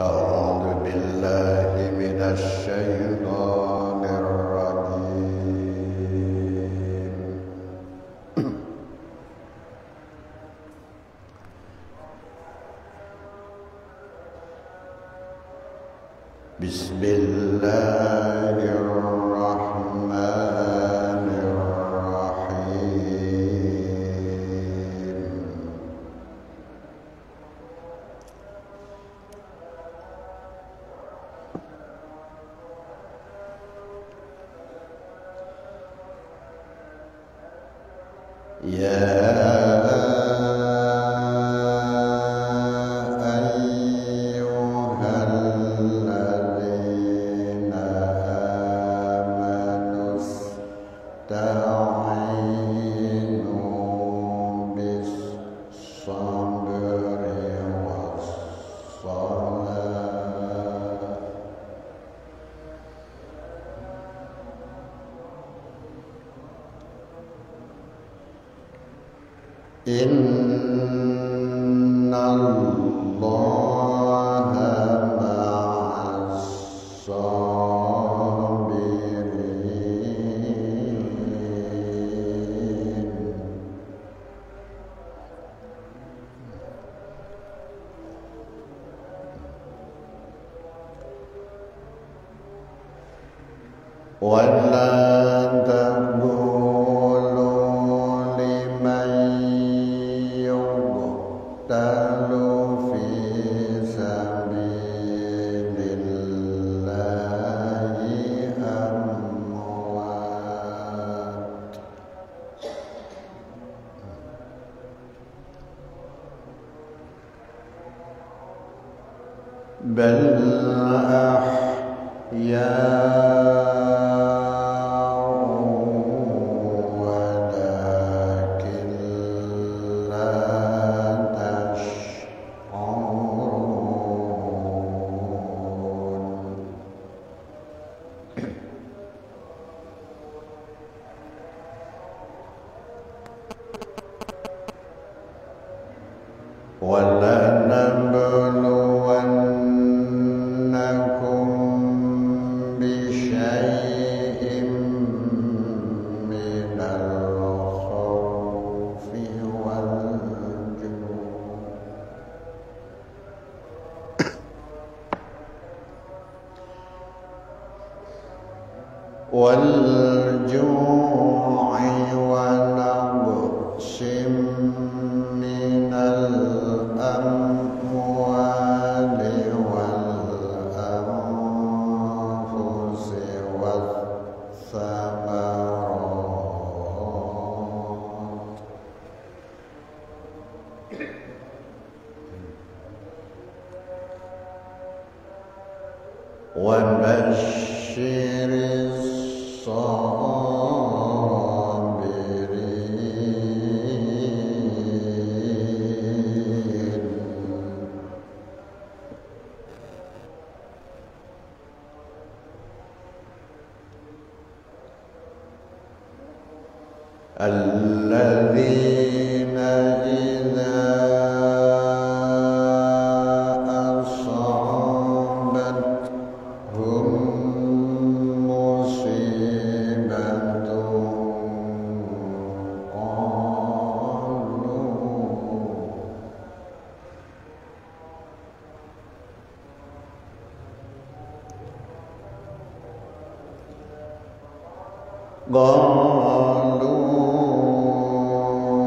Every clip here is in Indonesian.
أعوذ بالله من الشيطان الرجيم بسم الله الرحمن الرحيم يا إن الله مع الصابرين ولا بل أحياء ولكن لا تشعرون ولنبلونكم بشيء من الخوف والجوع ونقص من الأموال والأنفس والثمرات وبشر الصابرين الذين إذا أصابتهم مصيبة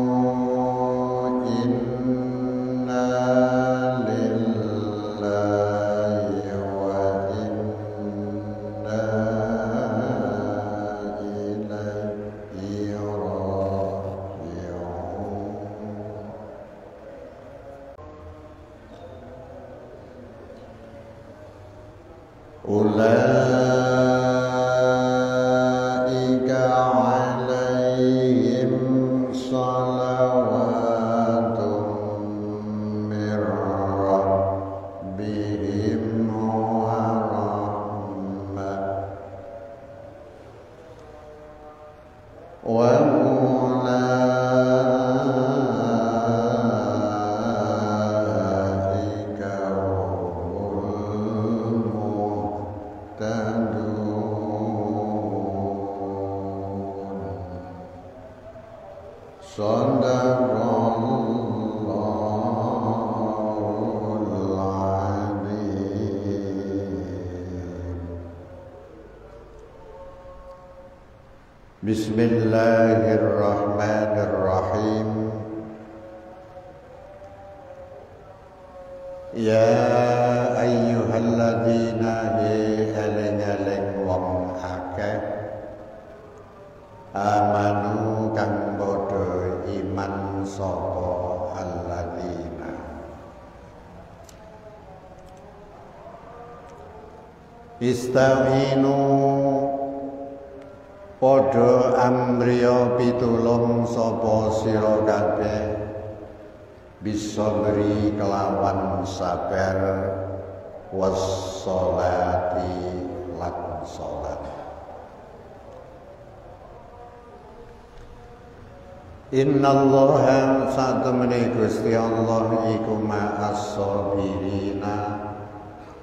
قالوا إنا لله وإنا إليه راجعون أولئك عليهم صلوات من ربهم ورحمة وأولئك هم Shadaqallahul Azim. Bismillahirrahmanirrahim. Ya ayyuhalladzina eling-eling wong akeh amanu kang padha iman sapa alladzina ista'inu padha amriya pitulung sapa sira kabeh bisabri kelawan sabar was-sholati lan salat. Innallaha satemene Gusti Allah iku ma'as-sabirina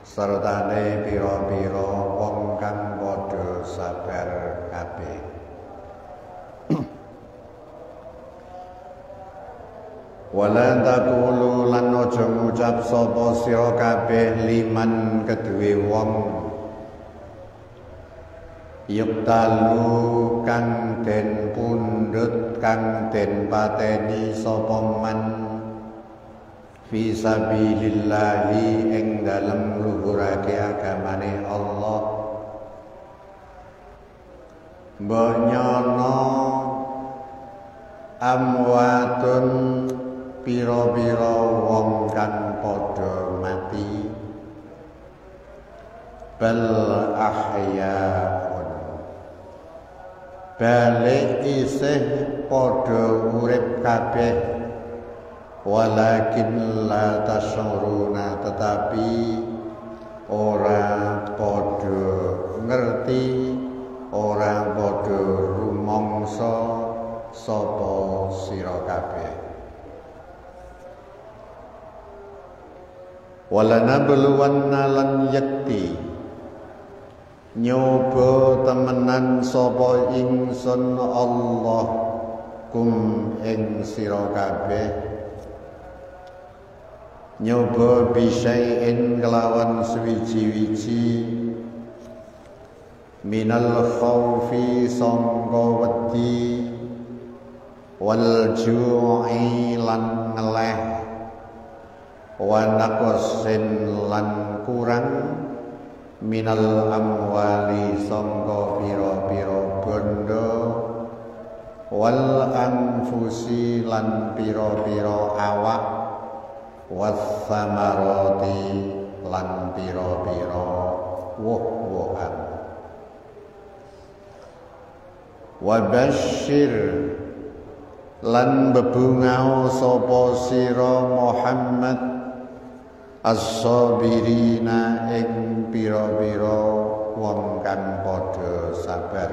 sertane pira-pira wong kang padha sabar kabeh. Wala taqulu lan aja ngucap sapa sira kabeh liman keduwe wong yuktalu kang den pundhut kang den pateni sapa man fi sabilillahi ing dalem luhurake agamane Allah mbok nyono amwatun pira-pira wong kang padha mati bal ahyaun balik isih padha urip kabeh walakin la tasyuruna tetapi ora padha ngerti ora padha rumangsa sapa sira kabeh. Walanabluwanna lan yakti nyoba temenan sapa ingsun Allah kum ing sira kabeh nyoba bisain kelawan suwiji-wiji minal khaufi sangka wedi wal ju'i lan ngeleh wa naqsin lan kurang minal amwali sangka pira-pira bondo wal anfusi lan pira-pira awak was samarati lan pira-pira woh-wohan wa basyir lan bebungau sapa sira Muhammad as-sabirina ing pira-pira wong kang padha sabar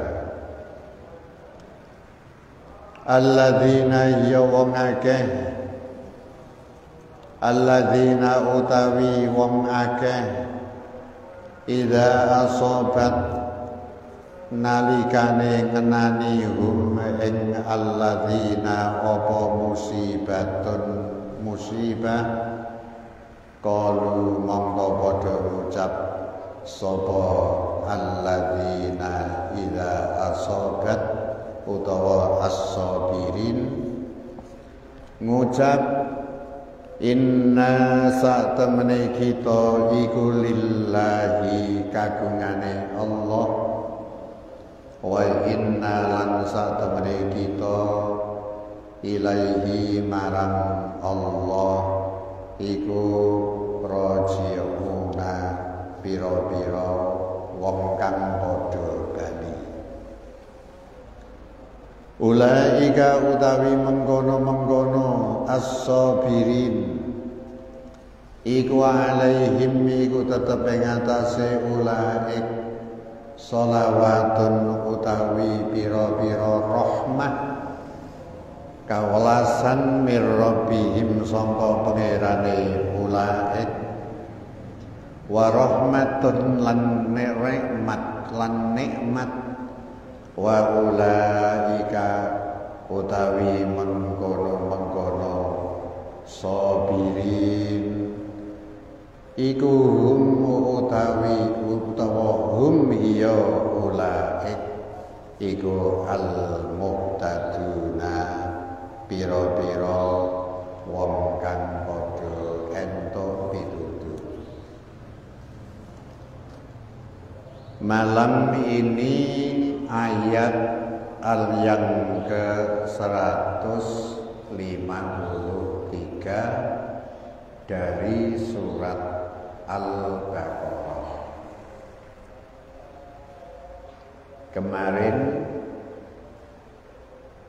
alladzina ya wong akeh alladzina utawi wong akeh idza asobat nalikane ngenani hum ing alladzina apa musibatun musibah qalu mongko padha ngucap sapa alladzina idza asobat utawa as-sabirin ngucap inna satemene kita iku lillahi kagungane Allah wa inna lan satemene kita ilaihi marang Allah iku raji'una pira-pira wong kang padha bali ulaika utawi mengkono-mengkono as-sabirin iku alaihim iku tetep ing atase ulaik sholawatun utawi pira-pira rahmah kawelasan mir rabbihim sangka pangerane ulaik wa rahmatun lan nikmat wa ulaika utawi mengkono-mengkono sabirin iku hum iya ulaik iku al-muhtaduna pira-pira wong kang padha entuk pitutur. Malam ini ayat yang ke-153 dari surat Al-Baqarah. Kemarin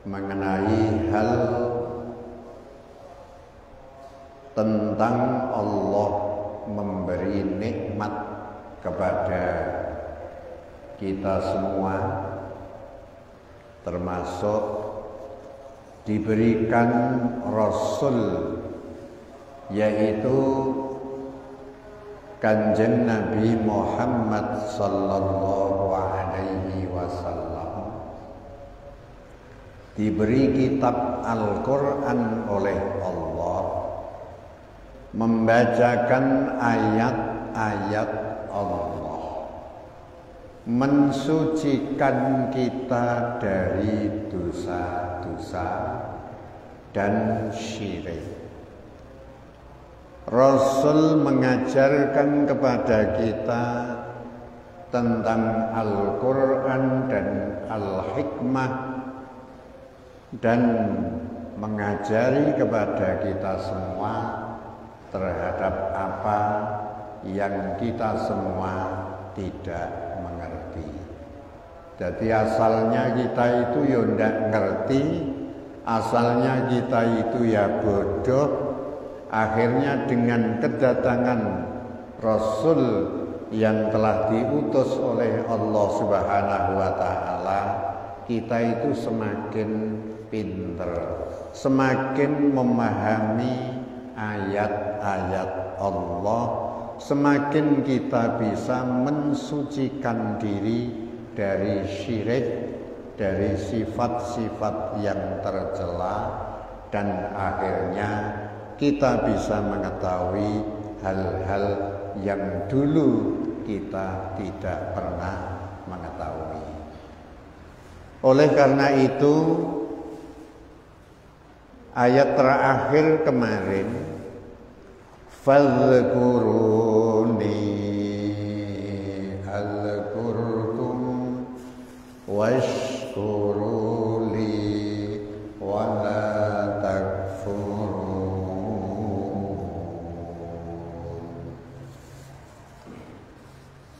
mengenai hal tentang Allah memberi nikmat kepada kita semua, termasuk diberikan Rasul, yaitu Kanjeng Nabi Muhammad sallallahu alaihi wasallam, diberi kitab Al-Quran oleh Allah, membacakan ayat-ayat Allah, mensucikan kita dari dosa-dosa dan syirik. Rasul mengajarkan kepada kita tentang Al-Quran dan Al-Hikmah, dan mengajari kepada kita semua terhadap apa yang kita semua tidak mengerti. Jadi asalnya kita itu ya tidak ngerti, asalnya kita itu ya bodoh. Akhirnya dengan kedatangan Rasul yang telah diutus oleh Allah Subhanahu wa Ta'ala, kita itu semakin pinter, semakin memahami ayat-ayat Allah, semakin kita bisa mensucikan diri dari syirik, dari sifat-sifat yang tercela, dan akhirnya kita bisa mengetahui hal-hal yang dulu kita tidak pernah mengetahui. Oleh karena itu, ayat terakhir kemarin, fadhkuruni azkurkum washkuruli wala takfurun.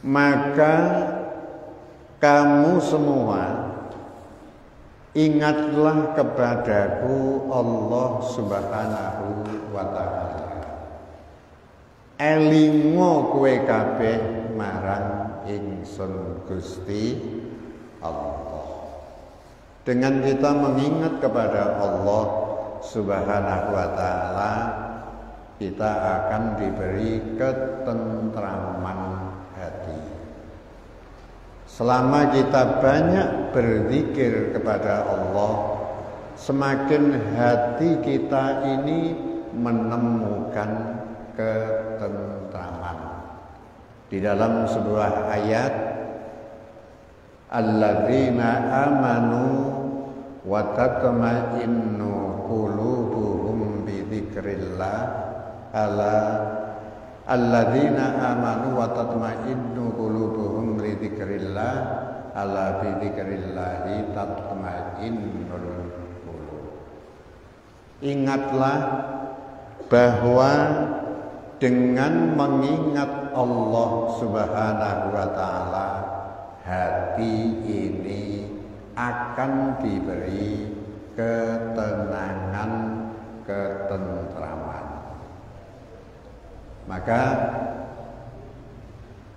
Maka kamu semua ingatlah kepadaku Allah Subhanahu wa Ta'ala. Elingo kowe kabeh marang ingsun Gusti Allah. Dengan kita mengingat kepada Allah Subhanahu wa Ta'ala, kita akan diberi ketentraman hati. Selama kita banyak berzikir kepada Allah, semakin hati kita ini menemukan ketentraman. Di dalam sebuah ayat, alladzina amanu wa tatma'innu qulubuhum bi dzikrillah, ala alladzina amanu wa tatma'innu qulubuhum li dzikrillah, ala bi dzikrillahi tatma'innul qulub. Ingatlah bahwa dengan mengingat Allah Subhanahu wa Ta'ala, hati ini akan diberi ketenangan, ketentraman. Maka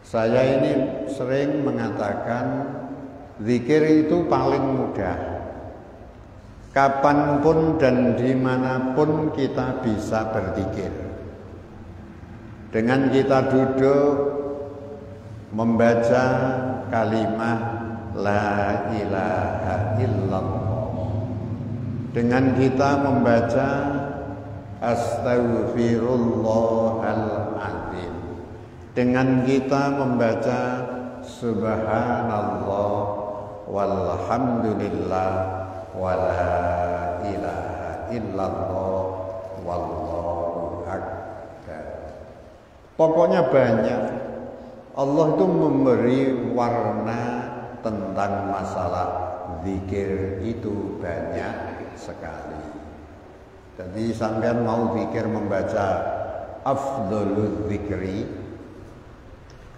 saya ini sering mengatakan zikir itu paling mudah. Kapanpun dan dimanapun kita bisa berzikir. Dengan kita duduk membaca kalimat La ilaha illallah, dengan kita membaca Astaghfirullahaladzim, dengan kita membaca Subhanallah walhamdulillah wala ilaha illallah wallahu akbar. Pokoknya banyak. Allah itu memberi warna tentang masalah zikir itu banyak sekali. Jadi sampean mau zikir membaca afdhalul zikri,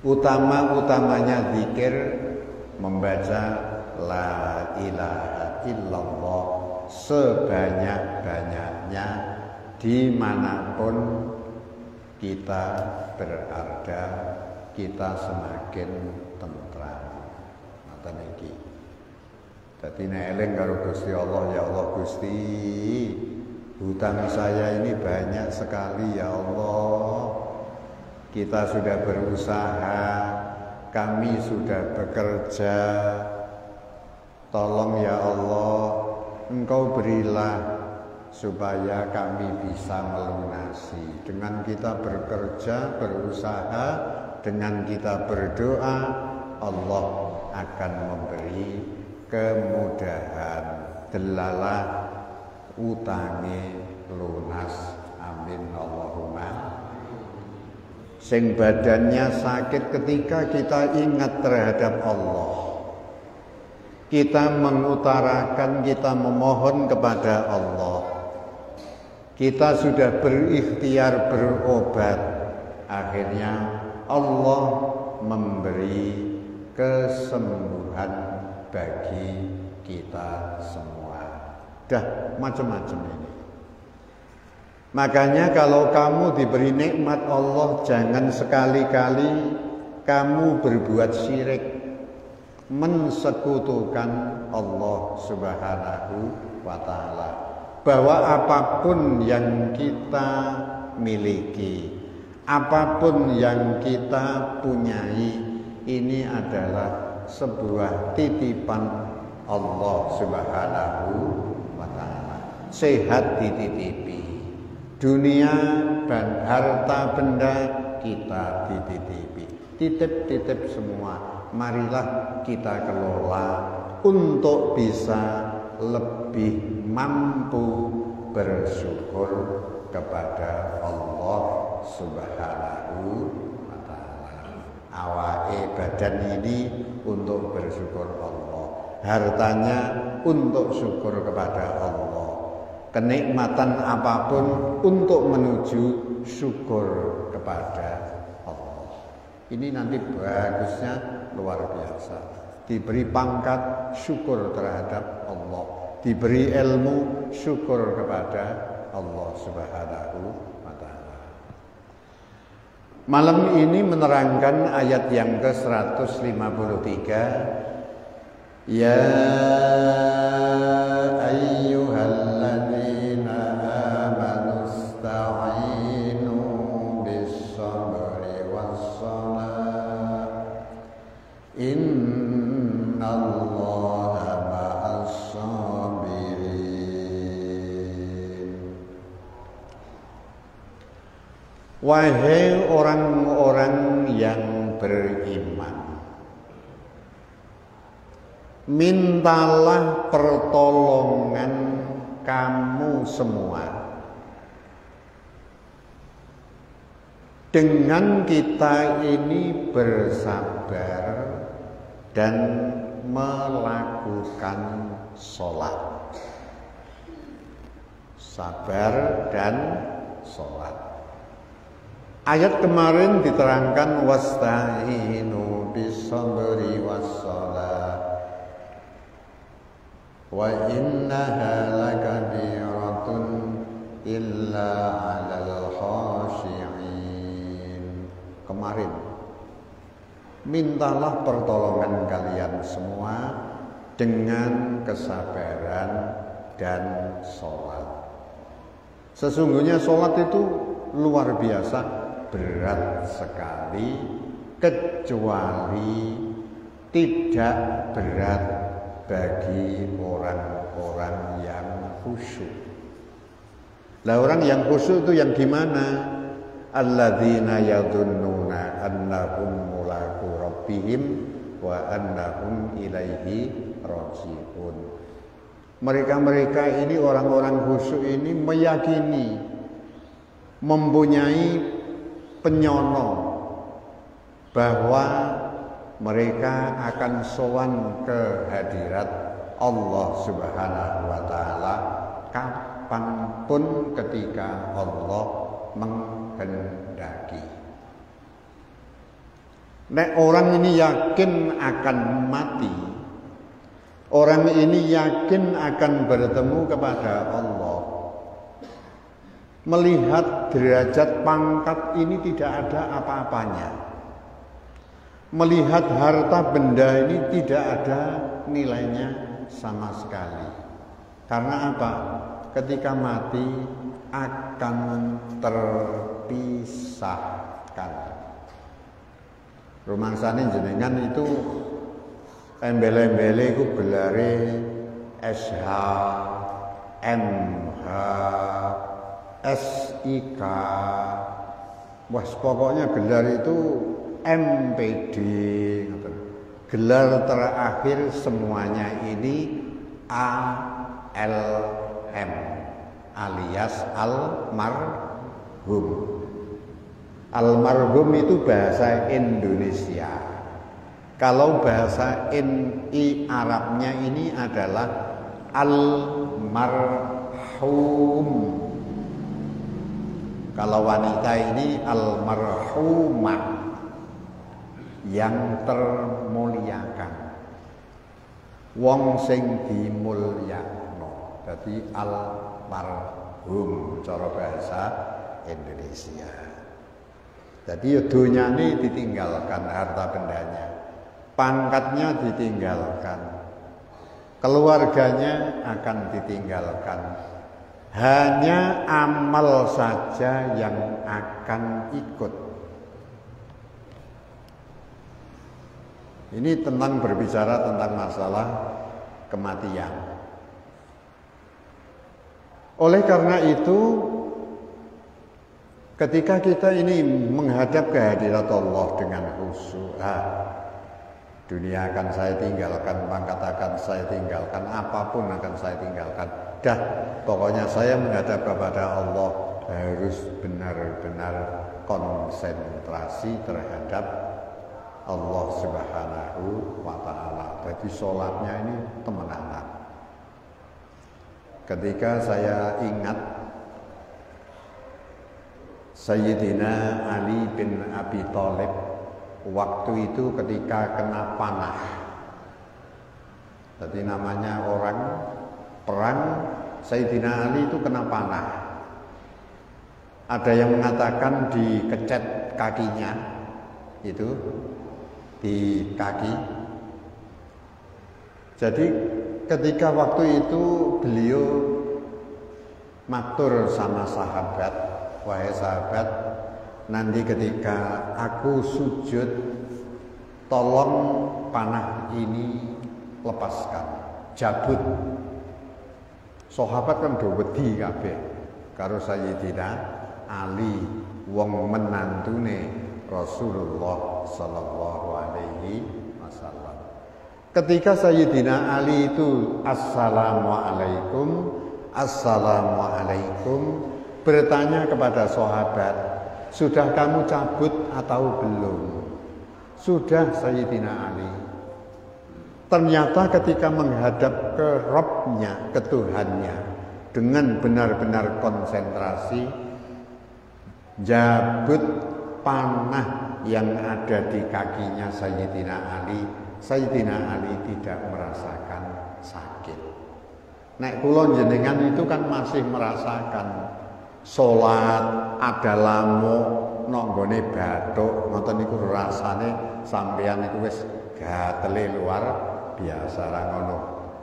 utama-utamanya zikir membaca la ilaha illallah sebanyak-banyaknya dimanapun kita berada, kita semakin tentram. Ngoten iki. Dadi nek eling karo Gusti Allah, ya Allah Gusti, hutang saya ini banyak sekali ya Allah. Kita sudah berusaha, kami sudah bekerja. Tolong ya Allah, Engkau berilah supaya kami bisa melunasi. Dengan kita bekerja, berusaha, dengan kita berdoa, Allah akan memberi kemudahan. Delalah utange lunas, amin Allahumma. Sing badannya sakit ketika kita ingat terhadap Allah, kita mengutarakan, kita memohon kepada Allah, kita sudah berikhtiar berobat, akhirnya Allah memberi kesembuhan bagi kita semua. Dah macam-macam ini. Makanya kalau kamu diberi nikmat Allah, jangan sekali-kali kamu berbuat syirik, mensekutukan Allah Subhanahu wa ta'ala. Bahwa apapun yang kita miliki, apapun yang kita punyai, ini adalah sebuah titipan Allah Subhanahu wa ta'ala. Sehat dititipi, dunia dan harta benda kita dititipi, titip-titip semua. Marilah kita kelola untuk bisa lebih mampu bersyukur kepada Allah Subhanahu wa ta'ala. Awake badan ini untuk bersyukur Allah, hartanya untuk syukur kepada Allah, kenikmatan apapun untuk menuju syukur kepada Allah. Ini nanti bagusnya luar biasa. Diberi pangkat, syukur terhadap Allah. Diberi ilmu, syukur kepada Allah Subhanahu wa ta'ala. Malam ini menerangkan ayat yang ke-153. Ya ayyuhalladzina amanu ista'inu bis-sabri was-salah, innallaha ma'as-sabirin. Wahai orang-orang yang beriman, mintalah pertolongan kamu semua dengan kita ini bersabar dan melakukan sholat. Sabar dan sholat. Ayat kemarin diterangkan wasta'inu bis-sabri was-salah wa innaha lakabiratun illa 'alal khashi'in. Kemarin mintalah pertolongan kalian semua dengan kesabaran dan sholat. Sesungguhnya sholat itu luar biasa berat sekali, kecuali tidak berat bagi orang-orang yang khusyuk. Lah orang yang khusyuk itu yang gimana? Alladzina yadhunnuna annahum mulaqu rabbihim wa annahum ilaihi raji'un. Mereka-mereka ini orang-orang khusyuk ini meyakini, mempunyai penyono bahwa mereka akan sowan ke hadirat Allah Subhanahu wa taala kapanpun ketika Allah menghendaki. Nek orang ini yakin akan mati, orang ini yakin akan bertemu kepada Allah, melihat derajat pangkat ini tidak ada apa-apanya, melihat harta benda ini tidak ada nilainya sama sekali. Karena apa? Ketika mati akan terpisahkan. Rumangsane jenengan itu embel-embele iku gelare SH, MH, SIK. Wah, pokoknya gelar itu MPD. Gelar terakhir semuanya ini ALM alias almarhum. Almarhum itu bahasa Indonesia. Kalau bahasa Arabnya ini adalah almarhum. Kalau wanita ini almarhumah, yang termuliakan, wong sing dimulyakno. Dadi almarhum cara bahasa Indonesia. Jadi dunyane ditinggalkan, harta bendanya, pangkatnya ditinggalkan, keluarganya akan ditinggalkan. Hanya amal saja yang akan ikut. Ini tentang berbicara tentang masalah kematian. Oleh karena itu, ketika kita ini menghadap ke hadirat Allah dengan khusyuk, dunia akan saya tinggalkan, pangkat akan saya tinggalkan, apapun akan saya tinggalkan. Dah, pokoknya saya menghadap kepada Allah harus benar-benar konsentrasi terhadap Allah Subhanahu wa ta'ala. Jadi sholatnya ini temenanan. Ketika saya ingat Sayyidina Ali bin Abi Thalib waktu itu ketika kena panah. Jadi namanya orang perang, Sayyidina Ali itu kena panah. Ada yang mengatakan dikecet kakinya, itu di kaki. Jadi ketika waktu itu beliau matur sama sahabat, wahai sahabat, nanti ketika aku sujud, tolong panah ini lepaskan, jabut. Sahabat kan do wedi kabeh karo Sayyidina Ali, wong menantune Rasulullah sallallahu alaihi wasallam. Ketika Sayyidina Ali itu assalamualaikum, assalamualaikum, bertanya kepada sahabat, sudah kamu cabut atau belum? Sudah Sayyidina Ali. Ternyata ketika menghadap ke Rabb-Nya, ke Tuhannya, dengan benar-benar konsentrasi, jabut panah yang ada di kakinya Sayyidina Ali, Sayyidina Ali tidak merasakan sakit. Nek kula jenengan itu kan masih merasakan salat ada lamuk nok nggone bathuk, ngoten niku rasane sampeyan niku wis gatele luar biasa ra ngono.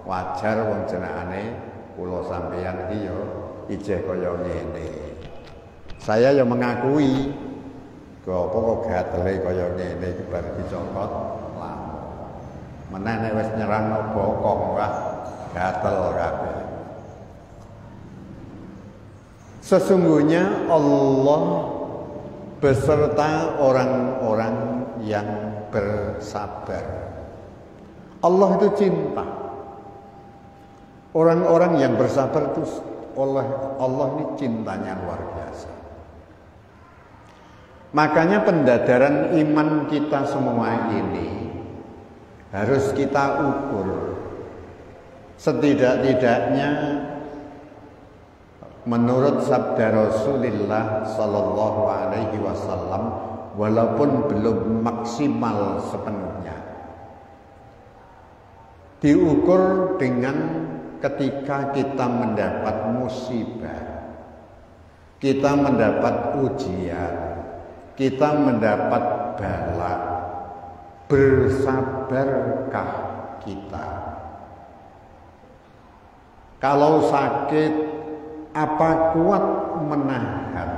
Wajar wong jenengane kula sampeyan iki ya ijeh kaya ngene. Saya yang mengakui apa kok gatele kaya ngene iki bar dicokot lamuk. Meneh nek wis nyerang bokong wah gatel kabeh. Sesungguhnya Allah beserta orang-orang yang bersabar. Allah itu cinta. Orang-orang yang bersabar itu oleh Allah ini cintanya luar biasa. Makanya pendadaran iman kita semua ini harus kita ukur. Setidak-tidaknya menurut sabda Rasulullah Sallallahu Alaihi Wasallam, walaupun belum maksimal sepenuhnya, diukur dengan ketika kita mendapat musibah, kita mendapat ujian, kita mendapat bala, bersabarkah kita? Kalau sakit, apa kuat menahan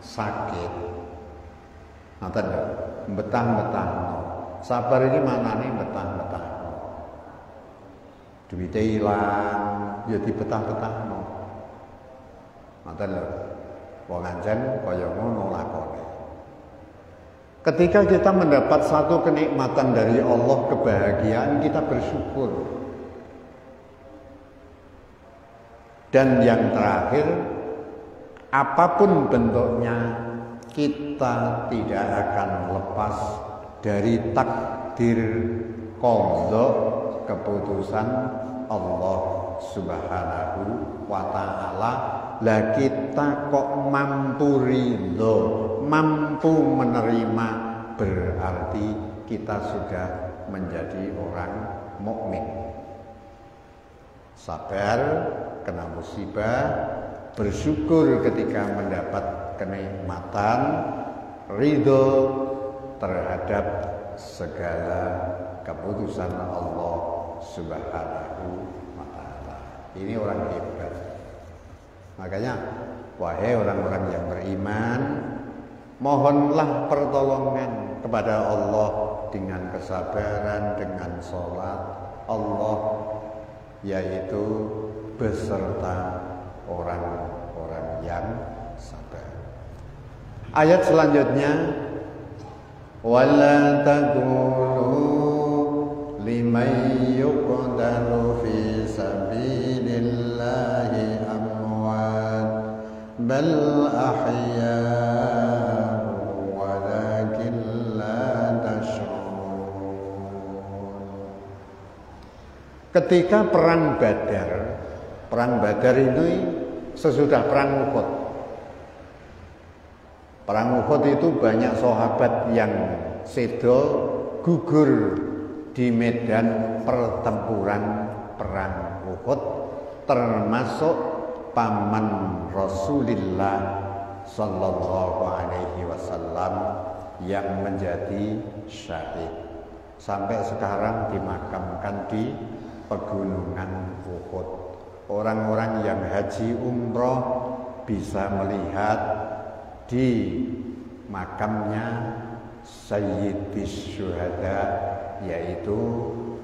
sakit? Nanti betah-betah. Sabar ini maknanya betah-betah. Duitnya hilang, ya dibetah-betah. Nanti wong anjen kaya ngono lakone. Ketika kita mendapat satu kenikmatan dari Allah, kebahagiaan, kita bersyukur. Dan yang terakhir, apapun bentuknya, kita tidak akan lepas dari takdir qadha, keputusan Allah Subhanahu wa ta'ala. Lah kita kok mampu ridho, mampu menerima, berarti kita sudah menjadi orang mukmin. Sabar kena musibah, bersyukur ketika mendapat kenikmatan, ridho terhadap segala keputusan Allah Subhanahu wa ta'ala. Ini orang hebat. Makanya wahai orang-orang yang beriman, mohonlah pertolongan kepada Allah dengan kesabaran, dengan sholat. Allah yaitu beserta orang-orang yang sabar. Ayat selanjutnya, wala taqulu liman yuqtalu fi sabilillahi amwat bal ahya'u walakin la tash'urun. Ketika perang Badar ini sesudah perang Uhud. Perang Uhud itu banyak sahabat yang sedo gugur di medan pertempuran perang Uhud, termasuk paman Rasulullah Sallallahu Alaihi Wasallam yang menjadi syahid. Sampai sekarang dimakamkan di pegunungan Uhud. Orang-orang yang haji umroh bisa melihat di makamnya Sayyidis Syuhada, yaitu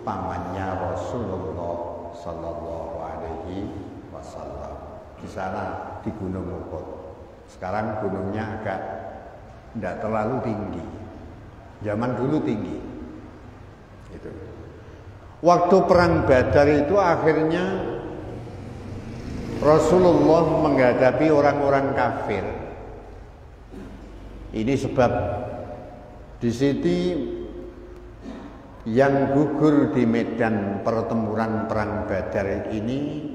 pamannya Rasulullah Sallallahu Alaihi Wasallam. Di sana di Gunung Uhud. Sekarang gunungnya agak tidak terlalu tinggi. Zaman dulu tinggi. Itu. Waktu perang Badar itu akhirnya Rasulullah menghadapi orang-orang kafir. Ini sebab di sini yang gugur di medan pertempuran perang Badar ini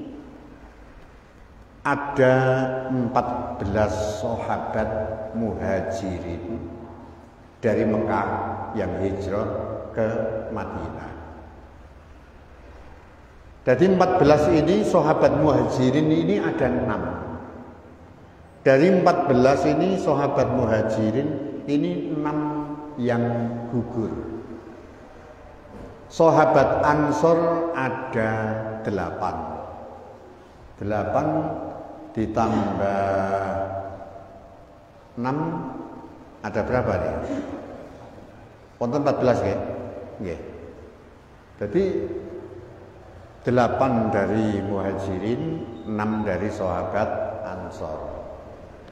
ada 14 sahabat muhajirin dari Mekah yang hijrah ke Madinah. Jadi 14 ini sahabat muhajirin ini ada 6. Dari 14 ini sahabat muhajirin ini 6 yang gugur. Sahabat Ansor ada 8. 8 ditambah 6 ada berapa nih? Wonten 14 ya? Nggih. Jadi 8 dari muhajirin, 6 dari sahabat Ansor. Ansor.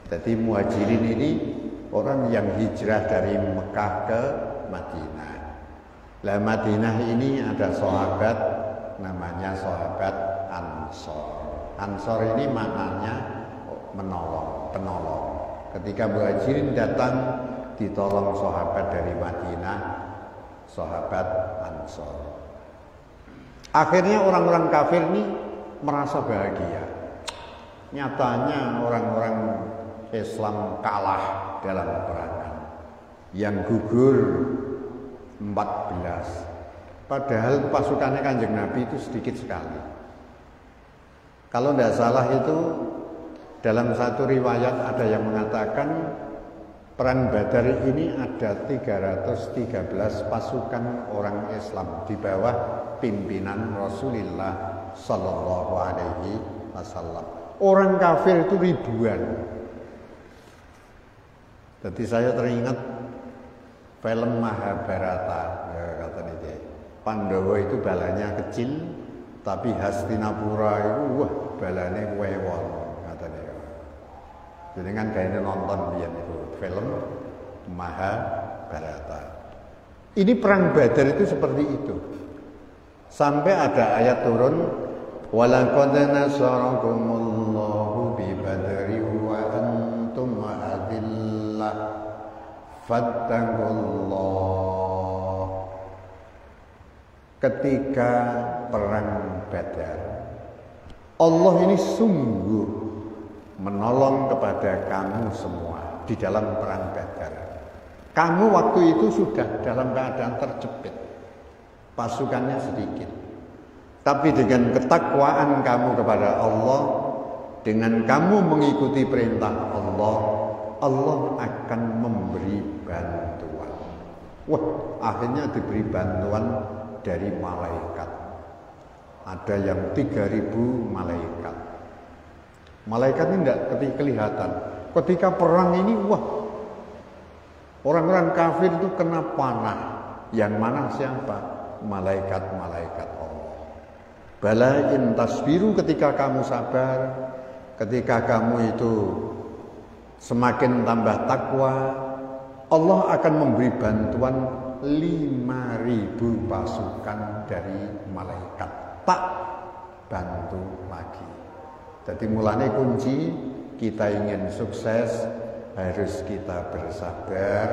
Jadi Muhajirin ini orang yang hijrah dari Mekah ke Madinah. Lah Madinah ini ada sahabat namanya sahabat Ansor. Ansor ini maknanya menolong, penolong. Ketika Muhajirin datang ditolong sahabat dari Madinah, sahabat Ansor. Akhirnya orang-orang kafir ini merasa bahagia. Nyatanya orang-orang Islam kalah dalam peperangan. Yang gugur 14. Padahal pasukannya Kanjeng Nabi itu sedikit sekali. Kalau tidak salah itu dalam satu riwayat ada yang mengatakan perang Badar ini ada 313 pasukan orang Islam di bawah pimpinan Rasulullah Sallallahu Alaihi Wasallam. Orang kafir itu ribuan. Jadi saya teringat film Mahabharata, ya, kata ini. Pandawa itu balanya kecil, tapi Hastinapura itu wah balanya wewon, kata dia. Jadi kan kayaknya nonton dia itu film Mahabharata. Ini perang Badar itu seperti itu. Sampai ada ayat turun, walaqad nasarakumullahu bi badri wa antum adillah fattaqullah. Ketika perang Badar, Allah ini sungguh menolong kepada kamu semua di dalam perang Badar. Kamu waktu itu sudah dalam keadaan terjepit, pasukannya sedikit. Tapi dengan ketakwaan kamu kepada Allah, dengan kamu mengikuti perintah Allah, Allah akan memberi bantuan. Wah, akhirnya diberi bantuan dari malaikat. Ada yang 3.000 malaikat. Malaikat ini tidak kelihatan. Ketika perang ini, wah, orang-orang kafir itu kena panah. Yang mana siapa? Malaikat-malaikat Allah. Bala in tasbiru, ketika kamu sabar, ketika kamu itu semakin tambah takwa, Allah akan memberi bantuan 5.000 pasukan dari malaikat. Tak bantu lagi. Jadi mulanya kunci kita ingin sukses harus kita bersabar,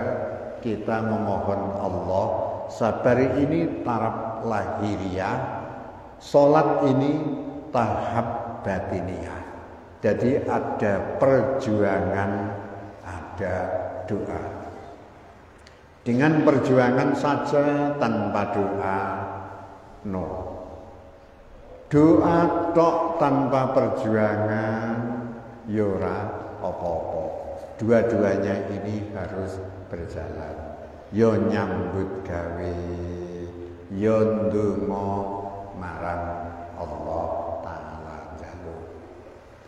kita memohon Allah. Sabar ini taraf lahiriah, sholat ini tahap batiniah. Jadi ada perjuangan, ada doa. Dengan perjuangan saja tanpa doa, no. Doa tok tanpa perjuangan, yora apa-apa. Dua-duanya ini harus berjalan. Yo nyambut gawe, yo ndonga marang Allah Ta'ala jaluk.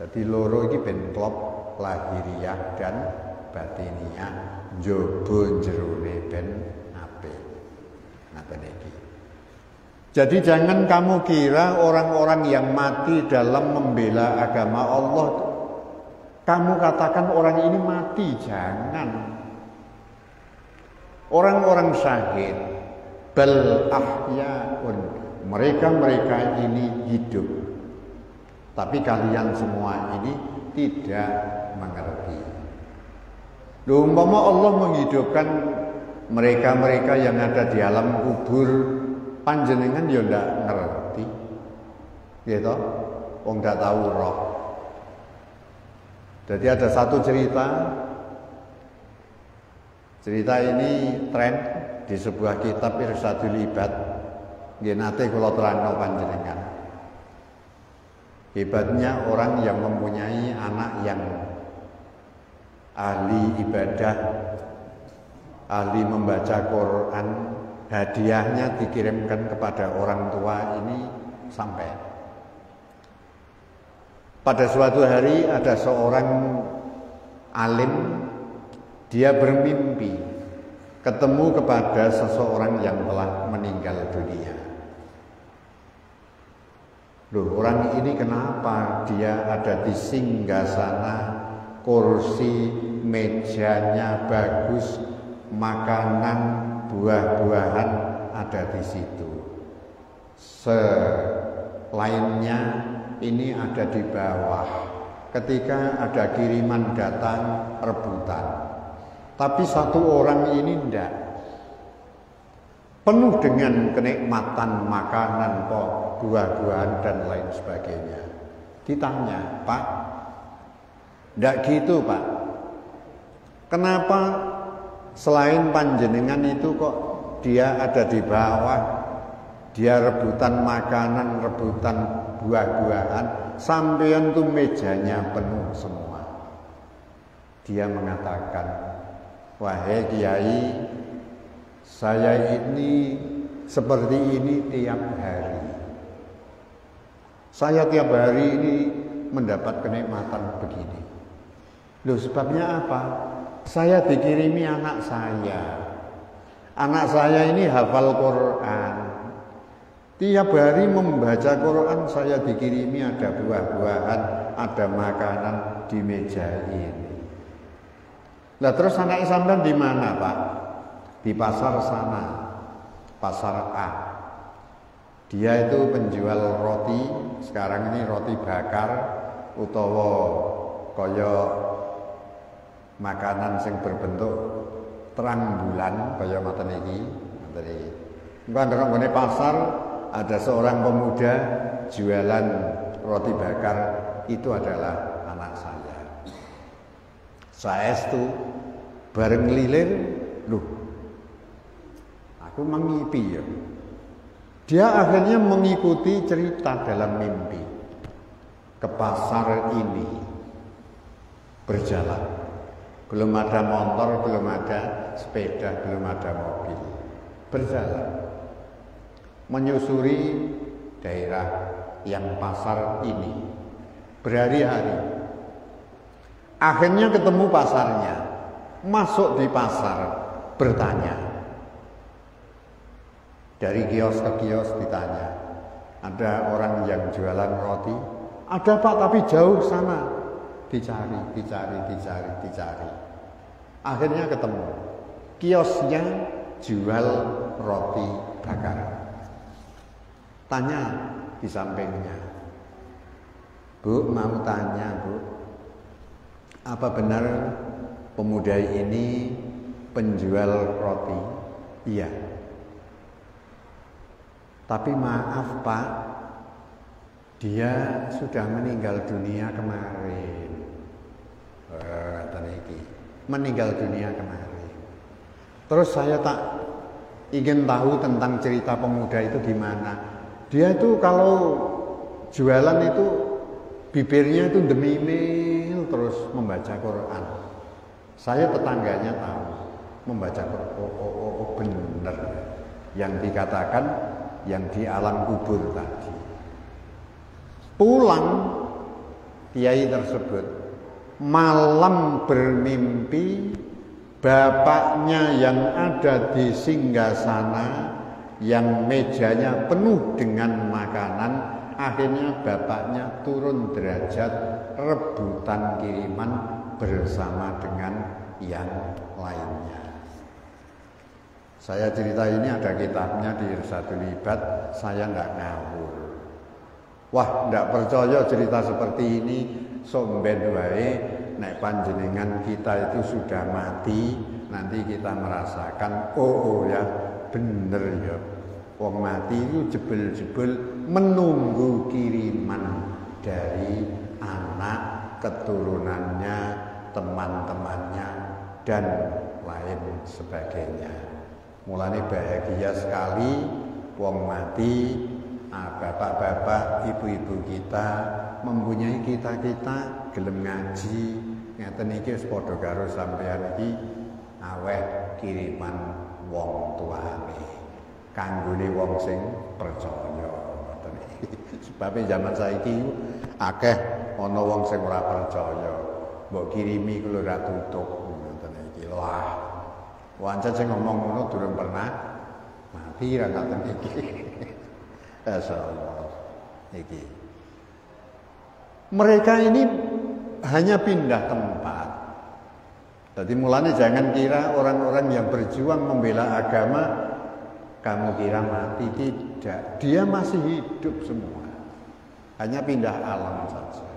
Jadi loro iki ben klop lahiriah dan batiniah, njaba jerone ben apik. Ngaten iki. Jadi jangan kamu kira orang-orang yang mati dalam membela agama Allah, kamu katakan orang ini mati, jangan. Orang-orang syahid, bal ahyaun, mereka-mereka ini hidup. Tapi kalian semua ini tidak mengerti. Umpama Allah menghidupkan mereka-mereka yang ada di alam kubur, panjenengan ya ndak ngerti. Gitu. Wong ndak tahu roh. Jadi ada satu cerita ini tren di sebuah kitab Irsyadul Ibad. Nggih nate kula terangno panjenengan. Hebatnya orang yang mempunyai anak yang ahli ibadah, ahli membaca Quran, hadiahnya dikirimkan kepada orang tua ini sampai. Pada suatu hari ada seorang alim, dia bermimpi ketemu kepada seseorang yang telah meninggal dunia. Loh, orang ini kenapa dia ada di singgasana, kursi, mejanya bagus, makanan, buah-buahan ada di situ. Selainnya ini ada di bawah. Ketika ada kiriman datang, rebutan. Tapi satu orang ini enggak. Penuh dengan kenikmatan makanan, buah-buahan dan lain sebagainya. Ditanya, Pak, enggak gitu Pak. Kenapa selain panjenengan itu kok dia ada di bawah, dia rebutan makanan, rebutan buah-buahan, sampean tuh mejanya penuh semua. Dia mengatakan, wahai Kiai, saya ini seperti ini tiap hari. Saya tiap hari ini mendapat kenikmatan begini. Loh, sebabnya apa? Saya dikirimi anak saya. Anak saya ini hafal Quran. Tiap hari membaca Quran, saya dikirimi ada buah-buahan, ada makanan di meja ini. Lah terus anak sampean di mana, Pak? Di pasar sana, pasar A. Dia itu penjual roti, sekarang ini roti bakar utawa kaya makanan sing berbentuk terang bulan kaya ngoten iki. Ngoten iki. Pasar ada seorang pemuda jualan roti bakar, itu adalah anak saya. Saestu bareng ngelilir, loh, aku mengipi ya. Dia akhirnya mengikuti cerita dalam mimpi ke pasar ini, berjalan. Belum ada motor, belum ada sepeda, belum ada mobil. Berjalan menyusuri daerah yang pasar ini berhari-hari. Akhirnya ketemu pasarnya, masuk di pasar, bertanya. Dari kios ke kios ditanya, ada orang yang jualan roti? Ada Pak, tapi jauh sana. Dicari. Akhirnya ketemu. Kiosnya jual roti bakar. Tanya di sampingnya, Bu, mau tanya Bu, apa benar pemuda ini penjual roti? Iya. Tapi maaf Pak, dia sudah meninggal dunia kemarin. Meninggal dunia kemarin. Terus saya tak ingin tahu tentang cerita pemuda itu gimana. Dia itu kalau jualan itu bibirnya itu demimil terus membaca Quran. Saya tetangganya tahu membaca Quran. Oh, benar yang dikatakan yang di alam kubur tadi. Pulang kiai tersebut malam bermimpi bapaknya yang ada di singgasana yang mejanya penuh dengan makanan, akhirnya bapaknya turun derajat rebutan kiriman bersama dengan yang lainnya. Saya cerita ini ada kitabnya di Irsyadul Ibad, saya enggak ngawur. Wah, enggak percaya cerita seperti ini, somben wae nek panjenengan kita itu sudah mati, nanti kita merasakan oh ya, bener ya. Wong mati itu jebel-jebel menunggu kiriman dari anak keturunannya, teman-temannya dan lain sebagainya. Mulane bahagia sekali wong mati, bapak-bapak, ibu-ibu kita mempunyai kita gelem ngaji, ngeten iki wis padha karo sampeyan iki aweh kiriman wong tuane. Kanggone wong sing percaya ngoten iki. Sebab zaman saiki akeh ana wong sing ora percaya. Mbok kirimi kulo ora tutup ngoten iki. Wah. Wancen sing ngomong ngono durung pernah mati ra ngoten iki. Masyaallah. Iki Mereka ini hanya pindah tempat. Jadi mulanya jangan kira orang-orang yang berjuang membela agama kamu kira mati, tidak. Dia masih hidup semua. Hanya pindah alam saja.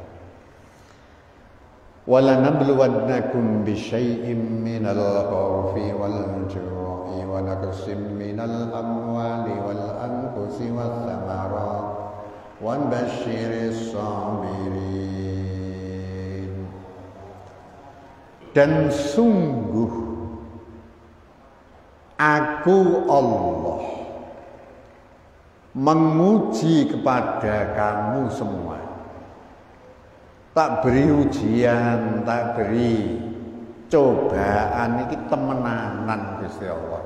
وَلَنَبْلُوَنَّكُمْ بِشَيْءٍ مِّنَ الْخَوْفِ وَالْجُوعِ وَنَقْصٍ مِّنَ الْأَمْوَالِ وَالْأَنفُسِ وَالثَّمَرَاتِ وَبَشِّرِ الصَّابِرِينَ. Dan sungguh aku Allah menguji kepada kamu semua. Tak beri ujian, tak beri cobaan iki temenanan Gusti Allah.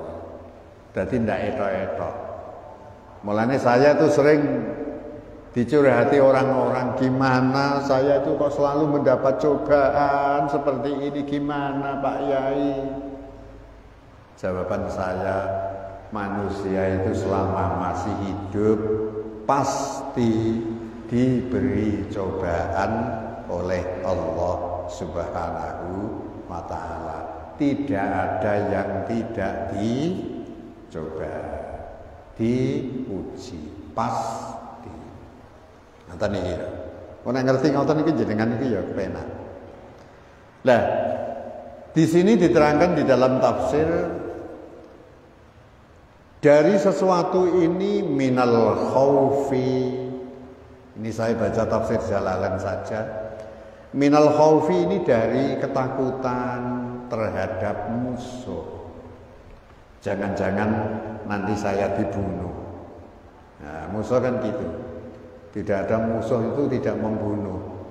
Dadi ndak etok-etok. Mulane saya tuh sering dicurhati orang-orang, gimana saya itu kok selalu mendapat cobaan seperti ini, gimana Pak Yai? Jawaban saya, manusia itu selama masih hidup pasti diberi cobaan oleh Allah Subhanahu wa ta'ala. Tidak ada yang tidak dicoba, diuji, pasti. Ngoten iki. Ora ngerti ngoten iki jenengan iki ya kepenak. Lah, di sini diterangkan di dalam tafsir dari sesuatu ini minal khaufi. Ini saya baca tafsir Jalalain saja. Minal khaufi ini dari ketakutan terhadap musuh. Jangan-jangan nanti saya dibunuh. Nah, musuh kan gitu. Tidak ada musuh itu tidak membunuh.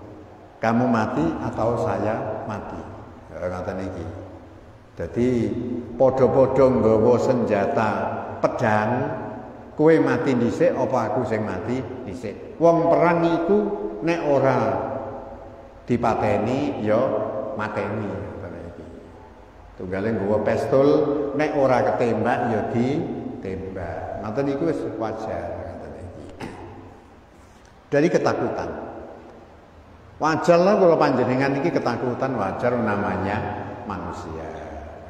Kamu mati atau saya mati. Ngoten iki. Jadi podo-podo nggawa senjata pedang, kowe mati dhisik apa aku sing mati dhisik. Wong perang iku nek ora dipateni ya mateni ngoten iki. Tunggale nggawa pistol nek ora ketembak ya ditembak. Ngoten iku wis wajar ngoten iki. Dari ketakutan. Wajar lah kalau panjenengan iki ketakutan, wajar namanya manusia.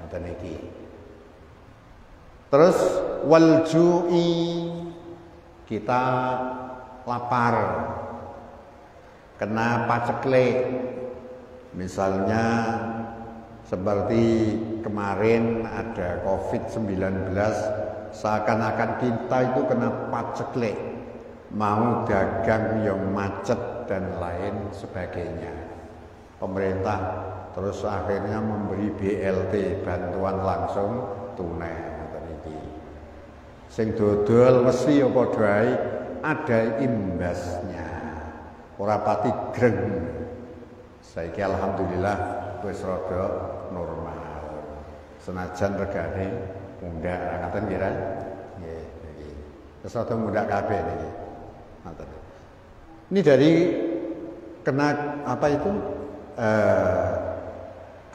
Ngoten iki. Terus walju'i, kita lapar, kena paceklik, misalnya seperti kemarin ada COVID-19, seakan-akan kita itu kena paceklik, mau dagang yang macet dan lain sebagainya. Pemerintah terus akhirnya memberi BLT, bantuan langsung tunai. Sing dodol mesti apa doai ada imbasnya. Ora pati greng. Saiki alhamdulillah wis rada normal. Senajan regane mundak ngaten kira. Nggih, niki. Wis rada mundak kabeh niki. Ngoten. Ini dari kena apa itu?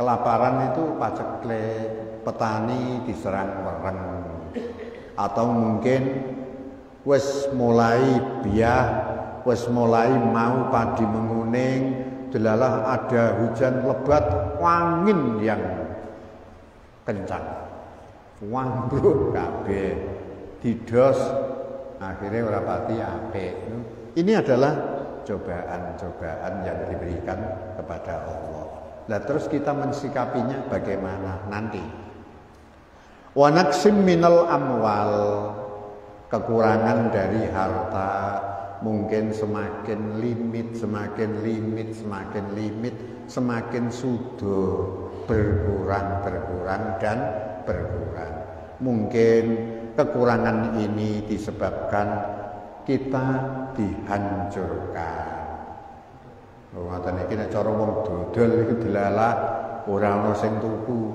Kelaparan itu paceklik, petani diserang wereng. Atau mungkin wis mulai biah, wis mulai mau padi menguning, delalah ada hujan lebat, angin yang kencang, wambruk kabeh, didos, akhirnya ora pati apik. Ini adalah cobaan-cobaan yang diberikan kepada Allah. Nah, terus kita mensikapinya bagaimana nanti? Wa naqsim minal amwal, kekurangan dari harta, mungkin semakin limit, semakin sudah berkurang dan berkurang. Mungkin kekurangan ini disebabkan kita dihancurkan. Ngoten iki nek cara wong dodol iku delalah ora ana sing tuku,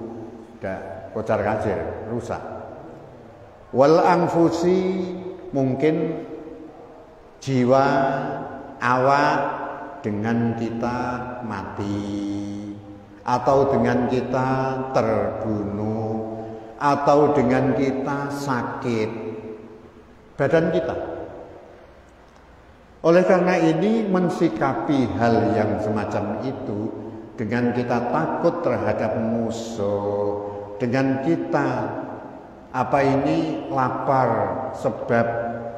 ndak kocar-kacir, rusak. Wal anfusi, mungkin jiwa, awak dengan kita mati, atau dengan kita terbunuh, atau dengan kita sakit, badan kita. Oleh karena ini mensikapi hal yang semacam itu dengan kita takut terhadap musuh, dengan kita lapar sebab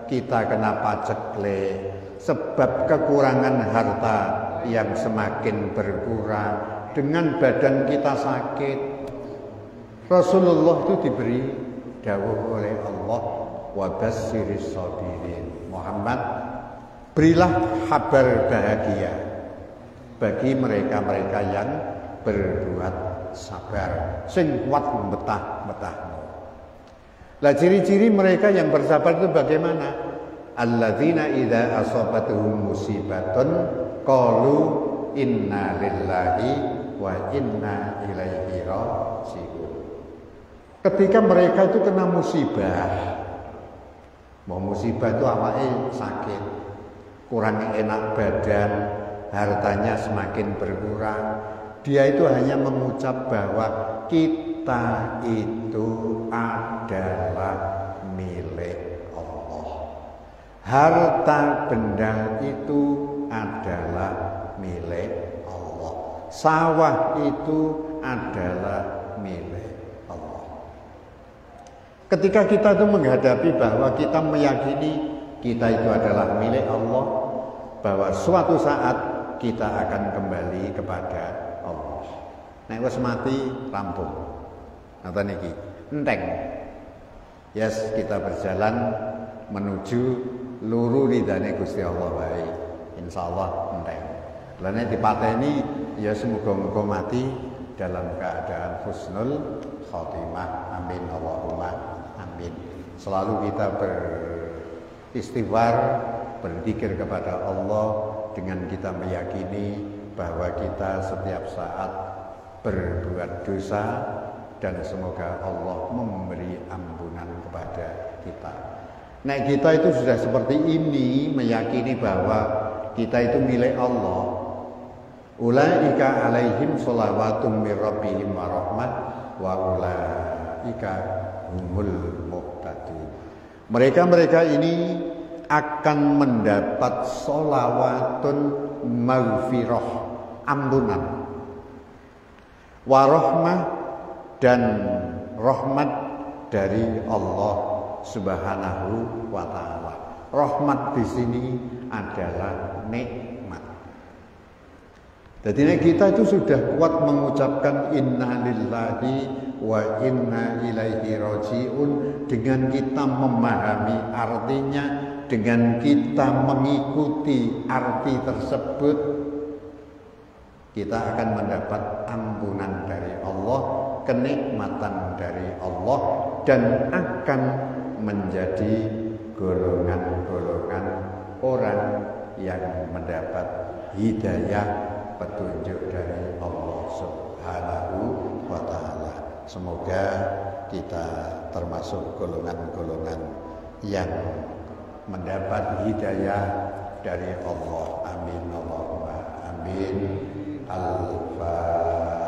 kita kena paceklik, sebab kekurangan harta yang semakin berkurang, dengan badan kita sakit. Rasulullah itu diberi dawuh oleh Allah, wa basyyiris sabirin. Muhammad, berilah kabar bahagia bagi mereka-mereka yang berbuat sabar, sing kuat betah-betahmu. Lah ciri-ciri mereka yang bersabar itu bagaimana? Alladzina idza asabatuhum musibatun qalu inna lillahi wa inna ilaihi raji'un. Ketika mereka itu kena musibah, mau musibah itu awake sakit, kurang enak badan, hartanya semakin berkurang, dia itu hanya mengucap bahwa kita itu adalah milik Allah. Harta benda itu adalah milik Allah. Sawah itu adalah milik Allah. Ketika kita itu menghadapi bahwa kita meyakini kita itu adalah milik Allah, bahwa suatu saat kita akan kembali kepada Allah. Nek wis mati rampung. Ngoten niki, enteng. Yes, kita berjalan menuju luru ridane Gusti Allah wae. Insyaallah enteng. Lah nek dipateni ya semoga-moga mati dalam keadaan husnul khotimah. Amin Allahumma amin. Selalu kita beristighfar, berzikir kepada Allah dengan kita meyakini bahwa kita setiap saat berbuat dosa dan semoga Allah memberi ampunan kepada kita. Nah, kita itu sudah seperti ini, meyakini bahwa kita itu milik Allah. Ulaika alaihim sholawatun mir rabbihim wa rahmah wa ulaika humul muhtadun. Mereka-mereka ini akan mendapat sholawatun maghfirah, ampunan, warahmah, dan rahmat dari Allah Subhanahu wa taala. Rahmat di sini adalah nikmat. Jadi kita itu sudah kuat mengucapkan inna lillahi wa inna ilaihi raji'un dengan kita memahami artinya, dengan kita mengikuti arti tersebut, kita akan mendapat ampunan dari Allah, kenikmatan dari Allah, dan akan menjadi golongan-golongan orang yang mendapat hidayah petunjuk dari Allah Subhanahu wa taala. Semoga kita termasuk golongan-golongan yang mendapat hidayah dari Allah. Amin Allahumma amin. Al-Fatihah.